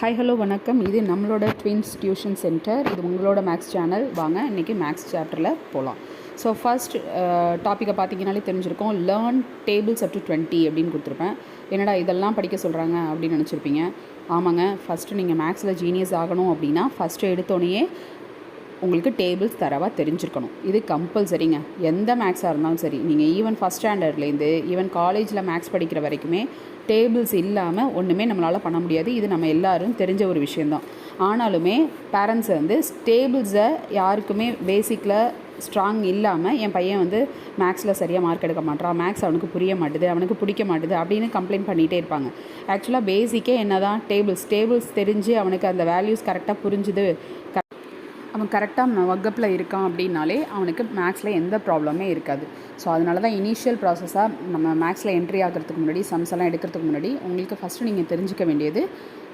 Hi hello வணக்கம். இது நம்மளோட ட்வின்ஸ் டியூஷன் சென்டர். இது உங்களோட மேக்ஸ் சேனல். வாங்க இன்றைக்கி மேக்ஸ் சாப்டரில் போகலாம். ஸோ ஃபர்ஸ்ட் டாப்பிக்கை பார்த்தீங்கனாலே தெரிஞ்சிருக்கோம். லேர்ன் டேபிள்ஸ் அப் டு 20 அப்படின்னு கொடுத்துருப்பேன். என்னடா இதெல்லாம் படிக்க சொல்கிறாங்க அப்படின்னு நினச்சிருப்பீங்க. ஆமாங்க, ஃபஸ்ட்டு நீங்கள் மேக்ஸில் ஜீனியஸ் ஆகணும் அப்படின்னா ஃபஸ்ட்டு எடுத்தோடனேயே உங்களுக்கு டேபிள்ஸ் தரவாக தெரிஞ்சிருக்கணும். இது கம்பல்சரிங்க. எந்த மேக்ஸாக இருந்தாலும் சரி, நீங்கள் ஈவன் ஃபஸ்ட் ஸ்டாண்டர்ட்லேருந்து ஈவன் காலேஜில் மேக்ஸ் படிக்கிற வரைக்குமே டேபிள்ஸ் இல்லாமல் ஒன்றுமே நம்மளால் பண்ண முடியாது. இது நம்ம எல்லோரும் தெரிஞ்ச ஒரு விஷயந்தான். ஆனாலுமே பேரண்ட்ஸ் வந்து டேபிள்ஸை யாருக்குமே பேசிக்கில் ஸ்ட்ராங் இல்லாமல் என் பையன் வந்து மேக்ஸில் சரியாக மார்க் எடுக்க மாட்டான், மேக்ஸ் அவனுக்கு புரிய மாட்டுது, அவனுக்கு பிடிக்க மாட்டுது அப்படின்னு கம்ப்ளைண்ட் பண்ணிகிட்டே இருப்பாங்க. ஆக்சுவலாக பேசிக்கே என்ன தான் டேபிள்ஸ் தெரிஞ்சு அவனுக்கு அந்த வேல்யூஸ் கரெக்டாக புரிஞ்சுது, அவன் கரெக்டாக வகுப்பில் இருக்கான் அப்படின்னாலே அவனுக்கு மேக்ஸில் எந்த ப்ராப்ளமே இருக்காது. ஸோ அதனால தான் இனிஷியல் ப்ராசஸாக நம்ம மேக்ஸில் என்ட்ரி ஆகிறதுக்கு முன்னாடி சம்ஸ் எல்லாம் எடுக்கிறதுக்கு முன்னாடி உங்களுக்கு ஃபஸ்ட்டு நீங்கள் தெரிஞ்சிக்க வேண்டியது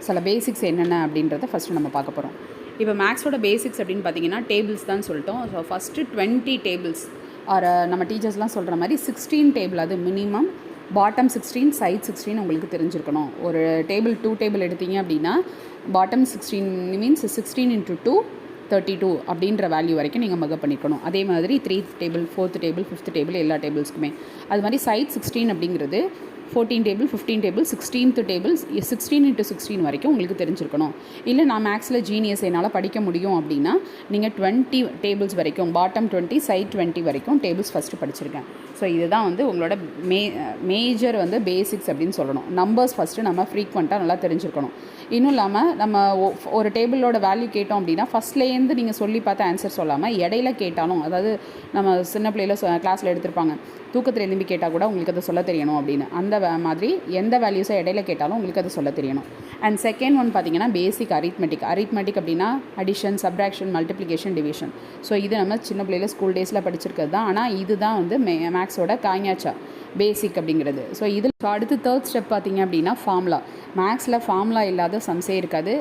சில பேசிக்ஸ் என்னென்ன அப்படின்றத ஃபஸ்ட்டு நம்ம பார்க்க போகிறோம். இப்போ மேக்ஸோட பேசிக்ஸ் அப்படின்னு பார்த்தீங்கன்னா டேபிள்ஸ் தான் சொல்லிட்டோம். ஸோ ஃபஸ்ட்டு 20 டேபிள்ஸ் ஆர் நம்ம டீச்சர்ஸ்லாம் சொல்கிற மாதிரி 16 டேபிள், அது மினிமம் பாட்டம் 16 சைட் 16 உங்களுக்கு தெரிஞ்சிருக்கணும். ஒரு டேபிள் 2 டேபிள் எடுத்தீங்க அப்படின்னா பாட்டம் 16 மீன்ஸ் 16 × 2 32 அப்படின்ற வேல்யூ வரைக்கும் நீங்கள் மகப் பண்ணிக்கணும். அதே மாதிரி 3 table 4th table 5th table எல்லா டேபிள்ஸ்க்குமே. அது மாதிரி சைட் 16 அப்படிங்கிறது 14 டேபிள் 15 டேபிள் 16th டேபிள் 16 × 16 வரைக்கும் உங்களுக்கு தெரிஞ்சிருக்கணும். இல்லை நான் மேக்ஸில் ஜீனியஸ் என்னால் படிக்க முடியும் அப்படின்னா நீங்கள் 20 டேபிள்ஸ் வரைக்கும் பாட்டம் 20 சைட் 20 வரைக்கும் டேபிள்ஸ் ஃபஸ்ட்டு படிச்சிருக்கேன். ஸோ இதுதான் வந்து உங்களோட மேஜர் வந்து பேசிக்ஸ் அப்படின்னு சொல்லணும். நம்பர்ஸ் ஃபஸ்ட்டு நம்ம ஃப்ரீக்வெண்ட்டாக நல்லா தெரிஞ்சிருக்கணும். இன்னும் இல்லாமல் நம்ம ஒரு டேபிளோட வேல்யூ கேட்டோம் அப்படின்னா ஃபஸ்ட்லேருந்து நீங்கள் சொல்லி பார்த்து ஆன்சர் சொல்லாமல் இடையில கேட்டாலும், அதாவது நம்ம சின்ன பிள்ளையில் கிளாஸில் எடுத்திருப்பாங்க, தூக்கத்தில் எழும்பி கேட்டால் கூட உங்களுக்கு அதை சொல்ல தெரியணும் அப்படின்னு. அந்த மாதிரி எந்த வேல்யூஸை இடையில கேட்டாலும் உங்களுக்கு அதை சொல்ல தெரியணும். அண்ட் செகண்ட் ஒன் பார்த்தீங்கன்னா பேசிக் அரித்மெட்டிக் அப்படின்னா addition, subtraction, multiplication, division. So இது நம்ம சின்ன பிள்ளையில் ஸ்கூல் டேஸில் படிச்சிருக்கிறது தான். ஆனால் இதுதான் வந்து மேக்ஸோட காய்ஞாச்சா பேசிக் அப்படிங்கிறது. ஸோ இதில் அடுத்து தேர்ட் ஸ்டெப் பார்த்தீங்க அப்படின்னா ஃபார்முலா. மேக்ஸில் ஃபார்முலா இல்லாத சம்ஸே இருக்காது.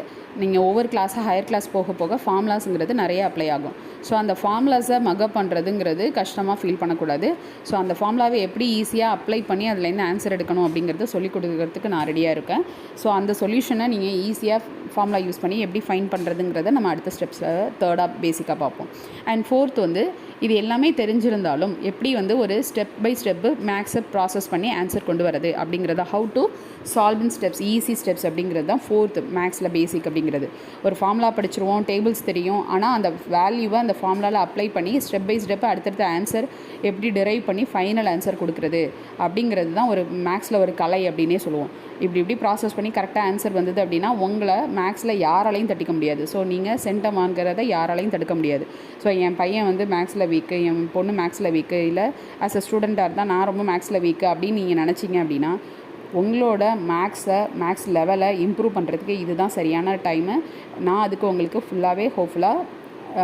நீங்கள் ஒவ்வொரு கிளாஸாக ஹையர் கிளாஸ் போக போக ஃபார்முலாஸுங்கிறது நிறைய அப்ளை ஆகும். ஸோ அந்த ஃபார்முலாஸை மகப் பண்ணுறதுங்கிறது கஷ்டமாக ஃபீல் பண்ணக்கூடாது. ஸோ அந்த ஃபார்முலாவை எப்படி ஈஸியாக அப்ளை பண்ணி அதுலேருந்து ஆன்சர் எடுக்கணும் அப்படிங்கிறத சொல்லிக் கொடுக்கறதுக்கு நான் ரெடியாக இருக்கேன். ஸோ அந்த சொல்யூஷனை நீங்கள் ஈஸியாக ஃபார்முலா யூஸ் பண்ணி எப்படி ஃபைண்ட் பண்ணுறதுங்கிறத நம்ம அடுத்த ஸ்டெப்ஸில் தேர்டாக பேசிக்காக பார்ப்போம். அண்ட் ஃபோர்த் வந்து இது எல்லாமே தெரிஞ்சிருந்தாலும் எப்படி வந்து ஒரு ஸ்டெப் பை ஸ்டெப்பு மேக்ஸை ப்ராசஸ் பண்ணி ஆன்சர் கொண்டு வரது அப்படிங்கிறத, how to solve in steps, easy steps அப்படிங்கிறது தான் ஃபோர்த்து மேக்ஸில் பேசிக் அப்படிங்கிறது. ஒரு ஃபார்முலா படிச்சிருவோம், டேபிள்ஸ் தெரியும், ஆனால் அந்த வேல்யூவை அந்த ஃபார்முலாவில் அப்ளை பண்ணி ஸ்டெப் பை ஸ்டெப் அடுத்தடுத்த ஆன்சர் எப்படி டிரைவ் பண்ணி ஃபைனல் ஆன்சர் கொடுக்குறது அப்படிங்கிறது தான் ஒரு மேக்ஸில் ஒரு கலை அப்படின்னே சொல்லுவோம். இப்படி ப்ராசஸ் பண்ணி கரெக்டாக ஆன்சர் வந்தது அப்படின்னா உங்களை மேக்ஸில் யாராலையும் தட்டிக்க முடியாது. ஸோ நீங்கள் சென்டமாங்கிறத யாராலையும் தடுக்க முடியாது. ஸோ என் பையன் வந்து மேக்ஸில் வீக்கு, என் பொண்ணு மேக்ஸில் வீக்கு, இல்லை ஆஸ் அ ஸ்டூடெண்ட்டாக இருந்தால் நான் ரொம்ப மேக்ஸில் வீக்கு அப்படின்னு நீங்கள் நினச்சிங்க அப்படின்னா உங்களோட மேக்ஸ் லெவலை இம்ப்ரூவ் பண்ணுறதுக்கு இதுதான் சரியான டைமு. நான் அதுக்கு உங்களுக்கு ஃபுல்லாகவே ஹோப்ஃபுல்லாக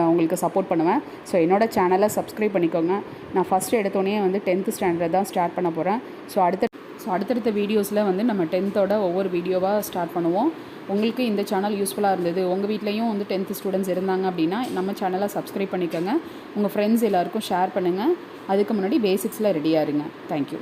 உங்களுக்கு சப்போர்ட் பண்ணுவேன். ஸோ என்னோடய சேனலை சப்ஸ்கிரைப் பண்ணிக்கோங்க. நான் ஃபஸ்ட்டு எடுத்தோடனே வந்து 10th ஸ்டாண்டர்ட் தான் ஸ்டார்ட் பண்ண போகிறேன். ஸோ அடுத்தடுத்த வீடியோஸில் வந்து நம்ம 10th ஒவ்வொரு வீடியோவாக ஸ்டார்ட் பண்ணுவோம். உங்களுக்கு இந்த சேனல் யூஸ்ஃபுல்லாக இருந்தது, உங்கள் வீட்லேயும் வந்து 10th ஸ்டூடெண்ட்ஸ் இருந்தாங்க அப்படின்னா நம்ம சேனலை சப்ஸ்கிரைப் பண்ணிக்கோங்க. உங்கள் ஃப்ரெண்ட்ஸ் எல்லாேருக்கும் ஷேர் பண்ணுங்கள். அதுக்கு முன்னாடி பேசிக்ஸில் ரெடியாக இருங்க. தேங்க்யூ.